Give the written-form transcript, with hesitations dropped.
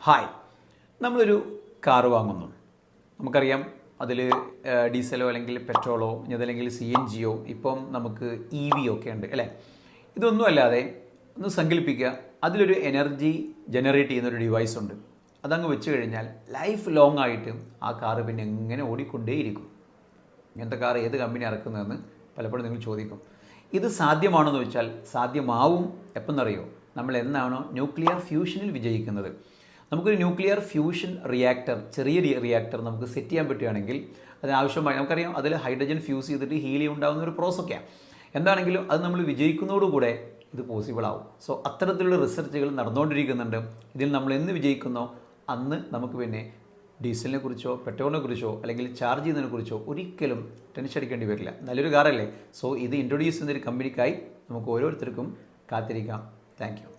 Hi, നമ്മളൊരു car വാങ്ങുന്നു. നമുക്കറിയാം അതിൽ ഡീസലോ അല്ലെങ്കിൽ പെട്രോളോ അതല്ലെങ്കിൽ CNGയോ ഇപ്പം നമുക്ക് EV ഒക്കെ ഉണ്ട് അല്ലേ. ഇതൊന്നും അല്ലാതെ ഒന്ന് സങ്കല്പിക്കുക, അതിലൊരു എനർജി ജനറേറ്റ് ചെയ്യുന്നൊരു ഡിവൈസ് ഉണ്ട്. അതങ്ങ് വെച്ച് കഴിഞ്ഞാൽ ലൈഫ് ലോങ് ആയിട്ട് ആ കാറ് പിന്നെ എങ്ങനെ ഓടിക്കൊണ്ടേയിരിക്കും. ഇങ്ങനത്തെ കാർ ഏത് കമ്പനി ഇറക്കുന്നതെന്ന് പലപ്പോഴും നിങ്ങൾ ചോദിക്കും. ഇത് സാധ്യമാണെന്ന് വെച്ചാൽ സാധ്യമാവും. എപ്പെന്നറിയോ, നമ്മൾ എന്നാണോ ന്യൂക്ലിയർ ഫ്യൂഷനിൽ വിജയിക്കുന്നത്. നമുക്കൊരു ന്യൂക്ലിയർ ഫ്യൂഷൻ റിയാക്ടർ, ചെറിയ റിയാക്ടർ നമുക്ക് സെറ്റ് ചെയ്യാൻ പറ്റുകയാണെങ്കിൽ അതിനാവശ്യമായി, നമുക്കറിയാം അതിൽ ഹൈഡ്രജൻ ഫ്യൂസ് ചെയ്തിട്ട് ഹീലിയം ഉണ്ടാകുന്ന ഒരു പ്രോസസ്സൊക്കെയാണ്. എന്താണെങ്കിലും അത് നമ്മൾ വിജയിക്കുന്നതോടുകൂടെ ഇത് പോസിബിൾ ആവും. സോ അത്തരത്തിലുള്ള റിസർച്ചുകൾ നടന്നുകൊണ്ടിരിക്കുന്നുണ്ട്. ഇതിൽ നമ്മൾ എന്ന് വിജയിക്കുന്നോ അന്ന് നമുക്ക് പിന്നെ ഡീസലിനെ കുറിച്ചോ പെട്രോളിനെ കുറിച്ചോ അല്ലെങ്കിൽ ചാർജ് ചെയ്യുന്നതിനെ കുറിച്ചോ ഒരിക്കലും ടെൻഷൻ അടിക്കേണ്ടി വരില്ല. നല്ലൊരു കാറല്ലേ. സോ ഇത് ഇൻട്രൊഡ്യൂസ് ചെയ്യുന്നൊരു കമ്പനിക്കായി നമുക്ക് ഓരോരുത്തർക്കും കാത്തിരിക്കാം. Thank you.